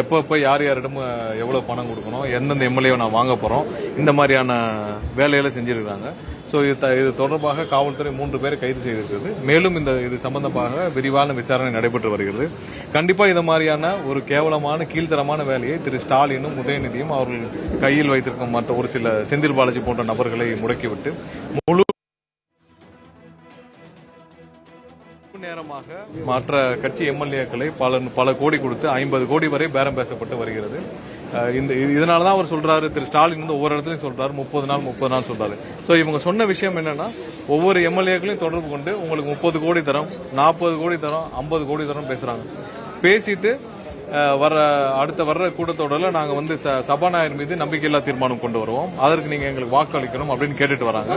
எப்பப்ப யார் யாரிடம் எவ்வளவு பணம் கொடுக்கணும், எந்தெந்த எம்எல்ஏ நான் வாங்க போறோம், இந்த மாதிரியான வேலைகளை செஞ்சிருக்காங்க. சோ இது தொடர்பாக காவல்துறை 3 பேரை கைது செய்திருக்கிறது. மேலும் இது சம்பந்தமாக விரிவான விசாரணை நடைபெற்று வருகிறது. கண்டிப்பா இந்த மாதிரியான ஒரு கேவலமான கீழ்த்தரமான வேலையை திரு ஸ்டாலினும் உதயநிதியும் அவர்கள் கையில் வைத்திருக்கும் மற்ற ஒரு சில செந்தில் பாலாஜி போன்ற நபர்களை முடக்கிவிட்டு முழு நேரமாக மற்ற கட்சி எம்எல்ஏக்களை பல கோடி கொடுத்து 50 கோடி வரை பேரம் பேசப்பட்டு வருகிறது. இதனாலதான் அவர் சொல்றாரு, திரு ஸ்டாலின் வந்து ஒவ்வொரு இடத்துலயும் சொல்றாரு 30 நாள் சொல்றாரு. சோ இவங்க சொன்ன விஷயம் என்னன்னா, ஒவ்வொரு எம்எல்ஏக்களையும் தொடர்பு கொண்டு உங்களுக்கு 30 கோடி தரோம், 40 கோடி தரோம், 50 கோடி தரோம் பேசுறாங்க. பேசிட்டு வர்ற கூட்டத்தொடர்ல நாங்க வந்து சபாநாயகர் மீது நம்பிக்கையில்லா தீர்மானம் கொண்டு வருவோம், அதற்கு நீங்க எங்களுக்கு வாக்களிக்கணும் அப்படின்னு கேட்டுட்டு வராங்க.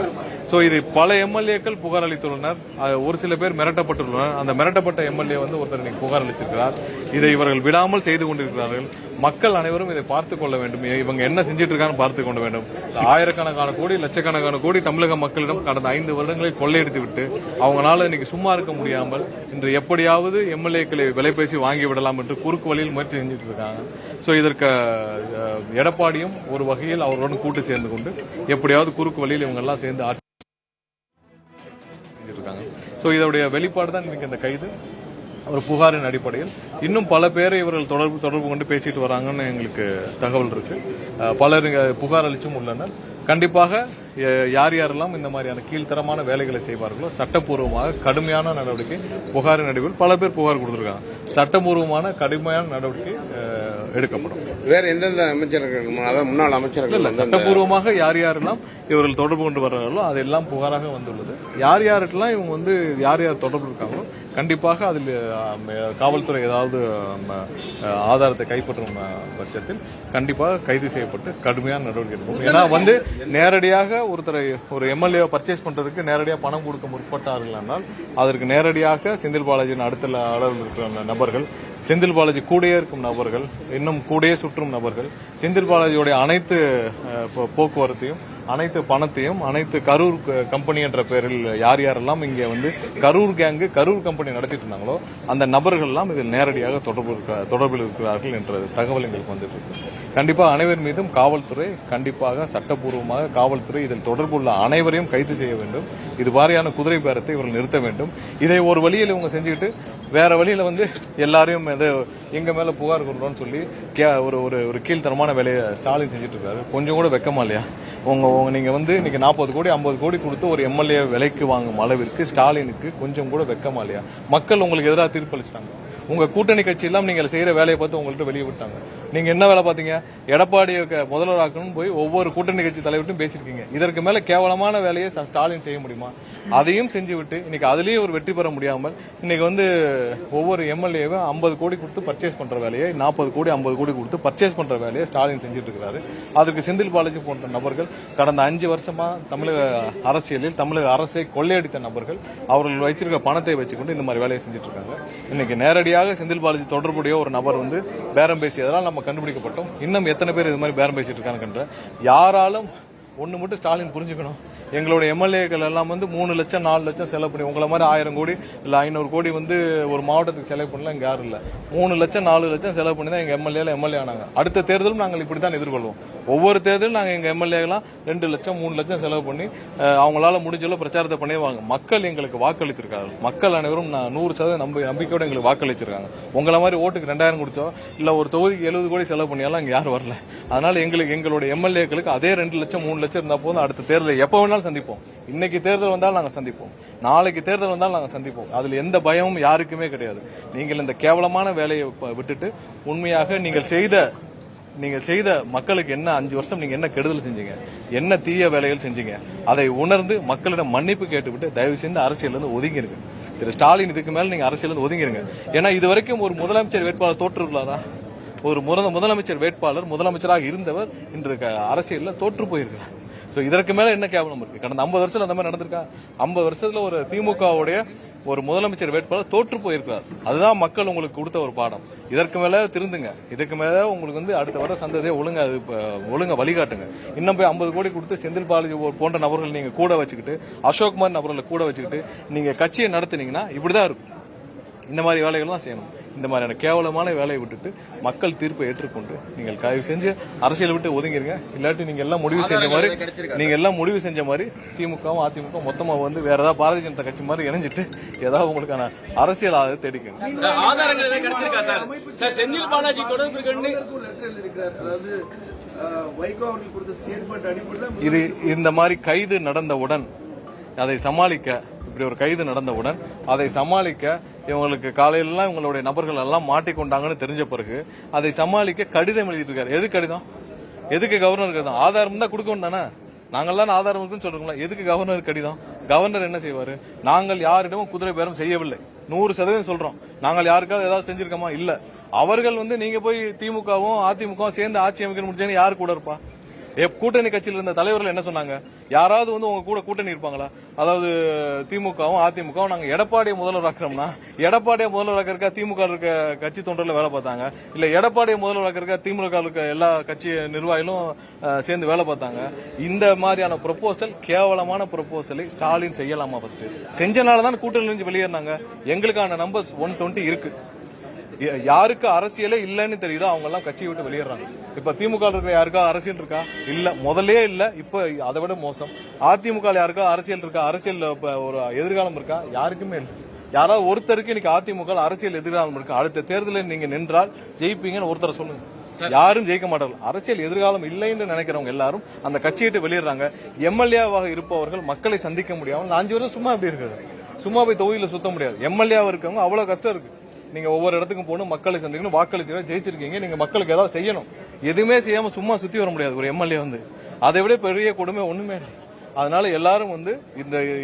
சோ இது பல எம்எல்ஏக்கள் புகார் அளித்துள்ளனர். ஒரு சில பேர் மிரட்டப்பட்டுள்ளனர். அந்த மிரட்டப்பட்ட எம்எல்ஏ வந்து ஒருத்தர் புகார் அளிச்சிருக்கிறார். இதை இவர்கள் விடாமல் செய்து கொண்டிருக்கிறார்கள். மக்கள் அனைவரும் இதை பார்த்துக் கொள்ள வேண்டும். இவங்க என்ன செஞ்சிட்டு இருக்கான்னு பார்த்துக் கொள்ள வேண்டும். ஆயிரக்கணக்கான கோடி, லட்சக்கணக்கான கோடி தமிழக மக்களிடம் கடந்த 5 வருடங்களில் கொள்ளையடித்து விட்டு அவங்களால இன்னைக்கு சும்மா இருக்க முடியாமல் இன்று எப்படியாவது எம்எல்ஏக்களை விலைபேசி வாங்கிவிடலாம் என்று குறுக்கு வழியில் முயற்சி செஞ்சுட்டு இருக்காங்க. சோ இதற்கு எடப்பாடியும் ஒரு வகையில் அவருடன் கூட்டு சேர்ந்து கொண்டு எப்படியாவது குறுக்கு வழியில் இவங்க எல்லாம் சேர்ந்து ஆட்சி செஞ்சிருக்காங்க. சோ இதோடைய வெளிப்பாடு தான் இன்னைக்கு இந்த கைது. ஒரு புகாரின் அடிப்படையில் இன்னும் பல பேரை இவர்கள் தொடர்பு கொண்டு பேசிட்டு வராங்கன்னு எங்களுக்கு தகவல் இருக்கு. பலர் புகார் அளிச்சும் உள்ளனர். கண்டிப்பாக யார் யாரெல்லாம் இந்த மாதிரியான கீழ்த்தரமான வேலைகளை செய்வார்களோ சட்டப்பூர்வமாக கடுமையான நடவடிக்கை புகாரின் அடிப்படையில் பல பேர் புகார் கொடுத்திருக்காங்க. சட்டப்பூர்வமான கடுமையான நடவடிக்கை எடுக்கப்படும். வேற எந்தெந்த அமைச்சர்கள், அதாவது முன்னாள் அமைச்சர்கள் சட்டப்பூர்வமாக யார் யாரெல்லாம் இவர்கள் தொடர்பு கொண்டு வர்றாங்களோ அதெல்லாம் புகாராக வந்துள்ளது. யார் யாருக்கெல்லாம் இவங்க வந்து யார் யார் தொடர்பு இருக்காங்களோ கண்டிப்பாக அதில் காவல்துறை ஏதாவது ஆதாரத்தை கைப்பற்றும் பட்சத்தில் கண்டிப்பாக கைது செய்யப்பட்டு கடுமையான நடவடிக்கை எடுக்கும். ஏன்னா வந்து நேரடியாக ஒரு எம்எல்ஏ பர்ச்சேஸ் பண்றதுக்கு நேரடியாக பணம் கொடுக்க முற்பட்டார்கள் என்றால் அதற்கு நேரடியாக செந்தில் பாலாஜியின் அடுத்த அளவில் இருக்கிற நபர்கள், செந்தில் பாலாஜி கூடயே இருக்கும் நபர்கள், இன்னும் கூடயே சுற்றும் நபர்கள், செந்தில் பாலாஜியுடைய அனைத்து போக்குவரத்தையும், அனைத்து பணத்தையும், அனைத்து கரூர் கம்பெனி என்ற பெயரில் யார் யாரெல்லாம் இங்கே வந்து கரூர் கேங்கு, கரூர் கம்பெனி நடத்திட்டு இருந்தாங்களோ அந்த நபர்கள் எல்லாம் இதில் நேரடியாக தொடர்பில் இருக்கிறார்கள் என்ற தகவல் எங்களுக்கு வந்துட்டு இருக்கு. கண்டிப்பாக அனைவர் மீதும் காவல்துறை கண்டிப்பாக சட்டப்பூர்வமாக காவல்துறை இதில் தொடர்புள்ள அனைவரையும் கைது செய்ய வேண்டும். இது மாதிரியான குதிரை பேரத்தை இவர்கள் நிறுத்த வேண்டும். இதை ஒரு வழியில் இவங்க செஞ்சுக்கிட்டு வேற வழியில வந்து எல்லாரையும் எங்க மேல புகார் கொடுறோம்னு சொல்லி ஒரு கீழ்த்தரமான வேலையை ஸ்டாலின் செஞ்சுட்டு இருக்காரு. கொஞ்சம் கூட வெக்கமா இல்லையா? நீங்க வந்து இன்னைக்கு 40 கோடி 50 கோடி கொடுத்து ஒரு எம்எல்ஏ விலைக்கு வாங்கும் அளவிற்கு ஸ்டாலினுக்கு கொஞ்சம் கூட வெக்கமா இல்லையா? மக்கள் உங்களுக்கு எதிராக தீர்ப்பளிச்சிட்டாங்க. உங்க கூட்டணி கட்சி எல்லாம் நீங்க செய்யற வேலையை பார்த்து உங்கள்கிட்ட வெளியே விட்டாங்க. நீங்க என்ன வேலை பாத்தீங்க? எடப்பாடி முதல்வராக்கணும் போய் ஒவ்வொரு கூட்டணி கட்சி தலைவர்கிட்டும் பேசிருக்கீங்க. இதற்கு மேல கேவலமான வேலையை ஸ்டாலின் செய்ய முடியுமா? அதையும் செஞ்சு விட்டு இன்னைக்கு அதுலயும் ஒரு வெற்றி பெற முடியாமல் இன்னைக்கு வந்து ஒவ்வொரு எம்எல்ஏவும் 50 கோடி கொடுத்து பர்ச்சேஸ் பண்ற வேலையை, 40 கோடி 50 கோடி கொடுத்து பர்ச்சேஸ் பண்ற வேலையை ஸ்டாலின் செஞ்சுட்டு இருக்கிறாரு. அதுக்கு செந்தில் பாலாஜி போன்ற நபர்கள் கடந்த 5 வருஷமா தமிழக அரசியலில் தமிழக அரசை கொள்ளையடித்த நபர்கள் அவர்கள் வச்சிருக்க பணத்தை வச்சுக்கொண்டு இந்த மாதிரி வேலையை செஞ்சுட்டு இருக்காங்க. இன்னைக்கு நேரடியாக செந்தில் பாலாஜி தொடர்புடைய ஒரு நபர் வந்து பேரம் பேசியதெல்லாம் நம்ம கண்டுபிடிக்கப்பட்டோம். இன்னும் எத்தனை பேர் இது மாதிரி பேரம் பேசிட்டு இருக்காங்க? யாராலும் ஒண்ணு மட்டும் ஸ்டாலின் புரிஞ்சுக்கணும். எங்களுடைய எம்எல்ஏக்கள் எல்லாம் வந்து 3 லட்சம் 4 லட்சம் செலவு பண்ணி உங்களை மாதிரி 1000 கோடி இல்ல 500 கோடி வந்து ஒரு மாவட்டத்துக்கு செலவு பண்ணலாம். இங்க யாரும் இல்ல. 3 லட்சம் 4 லட்சம் செலவு பண்ணி தான் எங்க எம்எல்ஏ ஆனாங்க. அடுத்த தேர்தலும் நாங்கள் இப்படித்தான் எதிர்கொள்வோம். ஒவ்வொரு தேர்தலும் நாங்க எங்க எம்எல்ஏலாம் 2 லட்சம் 3 லட்சம் செலவு பண்ணி அவங்களால முடிஞ்சளவு பிரச்சாரத்தை பண்ணிடுவாங்க. மக்கள் எங்களுக்கு வாக்களித்திருக்காங்க. மக்கள் அனைவரும் 100% நம்பிக்கையோட எங்களுக்கு வாக்களிச்சிருக்காங்க. உங்களை மாதிரி ஓட்டுக்கு 2000 கொடுத்தோம் இல்ல ஒரு தொகுதிக்கு 70 கோடி செலவு பண்ணியாலும் இங்க யாரும் வரல. அதனால எங்களுடைய எம்எல்ஏக்களுக்கு அதே 2 லட்சம் 3 லட்சம் இருந்தா போதும். அடுத்த தேர்தலை எப்ப வேணாலும் சந்திப்போம். இன்னைக்கு தேர்தல் வந்தாலும் நாங்க சந்திப்போம், நாளைக்கு தேர்தல் வந்தாலும் நாங்க சந்திப்போம். அதுல எந்த பயமும் யாருக்குமே கிடையாது. நீங்கள் இந்த கேவலமான வேலையை விட்டுட்டு உண்மையாக நீங்கள் செய்த மக்களுக்கு என்ன 5 வருஷம் நீங்க என்ன கெடுதல் செஞ்சீங்க, என்ன தீய வேலைகள் செஞ்சீங்க, அதை உணர்ந்து மக்களிடம் மன்னிப்பு கேட்டுவிட்டு தயவு செய்து அரசியல் இருந்து ஒதுங்கிருங்க. திரு ஸ்டாலின் இதுக்கு மேல நீங்க அரசியல் இருந்து ஒதுங்கிருங்க. ஏன்னா இதுவரைக்கும் ஒரு முதலமைச்சர் வேட்பாளர் தோற்றுள்ளாரா? ஒரு முதலமைச்சர் வேட்பாளர் முதலமைச்சராக இருந்தவர் இன்று அரசியல்ல தோற்று போயிருக்கிறார். இதற்கு மேல என்ன கேவலம் இருக்கு? கடந்த 50 வருஷத்துல அந்த மாதிரி நடந்திருக்கா? 50 வருஷத்துல ஒரு திமுகவுடைய ஒரு முதலமைச்சர் வேட்பாளர் தோற்று போயிருக்கிறார். அதுதான் மக்கள் உங்களுக்கு கொடுத்த ஒரு பாடம். இதற்கு மேல திருந்துங்க. இதுக்கு மேல உங்களுக்கு வந்து அடுத்த வர சந்ததியை ஒழுங்க வழிகாட்டுங்க. இன்னும் போய் 50 கோடி கொடுத்து செந்தில் பாலாஜி போன்ற நபர்கள் நீங்க கூட வச்சுக்கிட்டு, அசோக்குமார் நபர்களை கூட வச்சுக்கிட்டு நீங்க கட்சியை நடத்துனீங்கன்னா இப்படிதான் இருக்கும். இந்த மாதிரி வேலைகள் தான் செய்யணும். இந்த மாதிரியான கேவலமான வேலையை விட்டுட்டு மக்கள் தீர்ப்பை ஏற்றுக்கொண்டு நீங்கள் தயவு செஞ்சு அரசியலை விட்டு ஒதுங்கிருங்க. இல்லாட்டி நீங்க எல்லாம் முடிவு செஞ்ச மாதிரி திமுகவும் அதிமுக மொத்தமா வந்து வேற ஏதாவது பாரதிய ஜனதா கட்சி மாதிரி இணைஞ்சிட்டு ஏதாவது உங்களுக்கான அரசியல் ஆதரவு தேடிக்கங்க. ஆதாரங்கள் ஏதாவது கிடைச்சிருக்கா சார்? செந்தில் பாலாஜி தொடர்பு இது இந்த மாதிரி கைது நடந்தவுடன் அதை சமாளிக்க, இப்படி ஒரு கைது நடந்தவுடன் அதை சமாளிக்க இவங்களுக்கு காலையில இவங்களுடைய நபர்கள் எல்லாம் மாட்டிக்கொண்டாங்கன்னு தெரிஞ்ச பிறகு அதை சமாளிக்க கடிதம் எழுதிட்டு இருக்காரு. எது கடிதம்? எதுக்கு கவர்னர் கடிதம்? ஆதாரம் தான் கொடுக்கணும் தானே. நாங்கள்லாம் ஆதாரம் இருக்குன்னு சொல்றோங்களா? எதுக்கு கவர்னர் கடிதம்? கவர்னர் என்ன செய்வாரு? நாங்கள் யாரிடமும் குதிரை பேரம் செய்யவில்லை, 100% சொல்றோம். நாங்கள் யாருக்காவது ஏதாவது செஞ்சிருக்கோமா? இல்ல. அவர்கள் வந்து நீங்க போய் திமுகவும் அதிமுகவும் சேர்ந்து ஆட்சி அமைக்க முடிச்சேன்னு யாரு கூட இருப்பா? கூட்டணி கட்சியில் இருந்த தலைவர்கள் என்ன சொன்னாங்க? யாராவது வந்து உங்க கூட கூட்டணி இருப்பாங்களா? அதாவது திமுகவும் அதிமுகவும் நாங்க எடப்பாடியை முதல்வராக்கிறோம்னா, எடப்பாடியை முதல்வராக்கிறக்கா திமுக இருக்க கட்சி தொண்டர்ல வேலை பார்த்தாங்க, இல்ல எடப்பாடியை முதல்வராக்கிறக்கா திமுக இருக்க எல்லா கட்சி நிர்வாகிகளும் சேர்ந்து வேலை பார்த்தாங்க. இந்த மாதிரியான ப்ரொபோசல், கேவலமான ப்ரொபோசலை ஸ்டாலின் செய்யலாமா? ஃபர்ஸ்ட் செஞ்சனாலதான் கூட்டணி இருந்து வெளியேறினாங்க. எங்களுக்கான நம்பர்ஸ் 120 இருக்கு. யாருக்கு அரசியலே இல்லன்னு தெரியுதோ அவங்க எல்லாம் கட்சியை விட்டு வெளியேறாங்க. இப்ப திமுக இருக்க யாருக்கா அரசியல் இருக்கா? இல்ல, முதலே இல்ல. இப்ப அதை விட மோசம். அதிமுக யாருக்கா அரசியல் இருக்கா? அரசியல் ஒரு எதிர்காலம் இருக்கா? யாருக்குமே இல்லை. யாராவது ஒருத்தருக்கு இன்னைக்கு அதிமுக அரசியல் எதிர்காலம் இருக்கா? அடுத்த தேர்தலில் நீங்க நின்றால் ஜெயிப்பீங்கன்னு ஒருத்தர் சொல்லுங்க. யாரும் ஜெயிக்க மாட்டார்கள். அரசியல் எதிர்காலம் இல்லைன்னு நினைக்கிறவங்க எல்லாரும் அந்த கட்சியை விட்டு வெளியேறாங்க. எம்எல்ஏவாக இருப்பவர்கள் மக்களை சந்திக்க முடியாமல் 5 வருஷம் சும்மா எப்படி இருக்காது? சும்மா போய் தொகுதியில சுத்த முடியாது. எம்எல்ஏவா இருக்கவங்க அவ்வளவு கஷ்டம் இருக்கு. நீங்க ஒவ்வொரு இடத்துக்கும் போகணும், மக்களை சந்திக்கணும், வாக்களிச்சு ஜெயிச்சிருக்கீங்க. நீங்க மக்களுக்கு ஏதாவது செய்யணும். எதுவுமே செய்யாம சும்மா சுத்தி வர முடியாது ஒரு எம்எல்ஏ வந்து. அதை விட பெரிய கொடுமை ஒண்ணுமே இல்லை. அதனால எல்லாரும் வந்து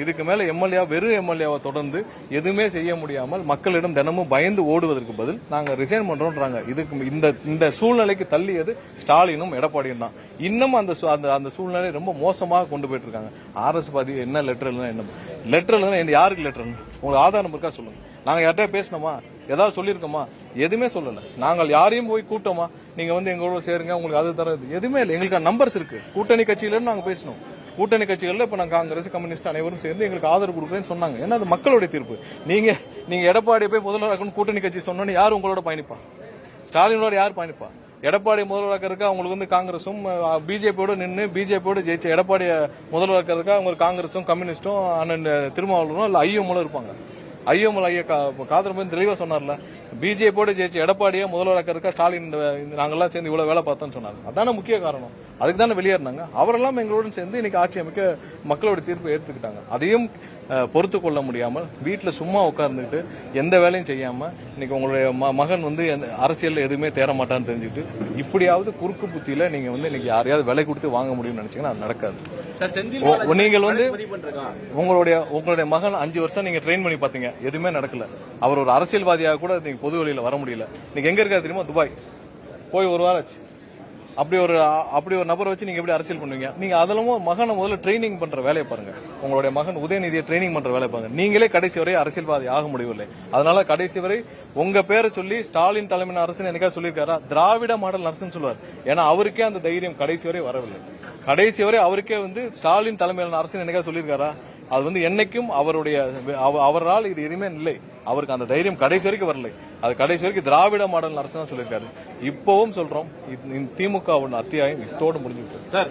இதுக்கு மேல வெறும் எம்எல்ஏவை தொடர்ந்து எதுவுமே செய்ய முடியாமல் மக்களிடம் தினமும் பயந்து ஓடுவதற்கு பதில் நாங்க ரிசைன் பண்றோம்ன்றாங்க. இதுக்கு இந்த சூழ்நிலைக்கு தள்ளியது ஸ்டாலினும் எடப்பாடியும் தான். இன்னும் அந்த சூழ்நிலை ரொம்ப மோசமாக கொண்டு போயிட்டு இருக்காங்க. ஆர்எஸ் பாதி என்ன லெட்டர் எழுதுனா என்ன லெட்டர் எழுதுனா யாருக்கு லெட்டர்? உங்களுக்கு ஆதாரம் இருக்கா சொல்லுங்க. நாங்க யார்கிட்ட பேசணுமா? ஏதாவது சொல்லிருக்கோமா? எதுவுமே சொல்லல. நாங்கள் யாரையும் போய் கூட்டமா நீங்க வந்து எங்களோட சேருங்க உங்களுக்கு அது தரது எதுவுமே இல்லை. எங்களுக்கு நம்பர்ஸ் இருக்கு. கூட்டணி கட்சியில நாங்க பேசணும். கூட்டணி கட்சிகள்ல இப்ப நாங்க காங்கிரஸ், கம்யூனிஸ்ட் அனைவரும் சேர்ந்து எங்களுக்கு ஆதரவு கொடுக்குறேன்னு சொன்னாங்க. ஏன்னா அது மக்களுடைய தீர்ப்பு. நீங்க எடப்பாடியை போய் முதல்வராக்கணும் கூட்டணி கட்சி சொன்னோன்னு யார் உங்களோட பயணிப்பா? ஸ்டாலினோட யார் பயணிப்பா? எடப்பாடி முதல்வராக்கிறதுக்கு அவங்களுக்கு வந்து காங்கிரசும் பிஜேபியோட நின்று பிஜேபியோட ஜெயிச்ச எடப்பாடியை முதல்வராக்கிறதுக்கு அவங்க காங்கிரசும் கம்யூனிஸ்டும் அண்ணன் திருமாவளவரும் இல்ல ஐயோமலும் இருப்பாங்க. ஐயோமல் ஐயா காதர் தெளிவா சொன்னார்ல, பிஜேபியோட ஜெயிச்ச எடப்பாடியை முதல்வராக்கிறதுக்கா ஸ்டாலின் நாங்கெல்லாம் சேர்ந்து இவ்வளவு வேலை பார்த்தோம்னு சொன்னாங்க. அதான முக்கிய காரணம். அதுக்கு தானே வெளியேறினாங்க. அவரெல்லாம் எங்களுடன் சேர்ந்து இன்னைக்கு ஆட்சி அமைக்க மக்களோட தீர்ப்பை ஏற்றுக்கிட்டாங்க. அதையும் பொறுத்து கொள்ள முடியாமல் வீட்டுல சும்மா உட்கார்ந்துட்டு எந்த வேலையும் செய்யாம இன்னைக்கு உங்களுடைய மகன் வந்து அரசியல்ல எதுவுமே தேர மாட்டான்னு தெரிஞ்சுட்டு இப்படியாவது குறுக்கு புத்தியில நீங்க வந்து இன்னைக்கு யாரையாவது விலை கொடுத்து வாங்க முடியும்னு நினைச்சீங்கன்னா அது நடக்காது. நீங்கள் வந்து உங்களுடைய மகன் 5 வருஷம் நீங்க ட்ரெயின் பண்ணி பாத்தீங்க, எதுவுமே நடக்கல. அவர் ஒரு அரசியல்வாதியாக கூட நீங்க பொது வழியில வர முடியல. நீங்க எங்க இருக்காது தெரியுமா? துபாய் போய் 1 வாரம் ஆச்சு. அப்படி ஒரு நபரை வச்சு நீங்க எப்படி அரசியல் பண்ணுவீங்க? நீங்க அதெல்லாம் மகனை முதல்ல ட்ரைனிங் பண்ற வேலையை பாருங்க. உங்களுடைய மகன் உதயநிதியை ட்ரைனிங் பண்ற வேலையை பாருங்க. நீங்களே கடைசி வரை அரசியல்வாதி ஆக முடியவில்லை. அதனால கடைசி வரை உங்க பேரை சொல்லி ஸ்டாலின் தலைமையின் அரசு என்னைக்கா சொல்லியிருக்காரா? திராவிட மாடல் அரசுன்னு சொல்லுவார். ஏன்னா அவருக்கே அந்த தைரியம் கடைசி வரை வரவில்லை. கடைசி வரை அவருக்கே வந்து ஸ்டாலின் தலைமையிலான அரசு என்னைக்கா சொல்லியிருக்காரா? அது வந்து என்னைக்கும் அவரால் இது எதுவுமே இல்லை. அவருக்கு அந்த தைரியம் கடைசி வரைக்கும் வரலை. அது கடைசி வரைக்கும் திராவிட மாடல் அரசு தான் சொல்லியிருக்காரு. இப்பவும் சொல்றோம், திமுக அத்தியாயம் இத்தோடு முடிஞ்சிருக்கு சார்.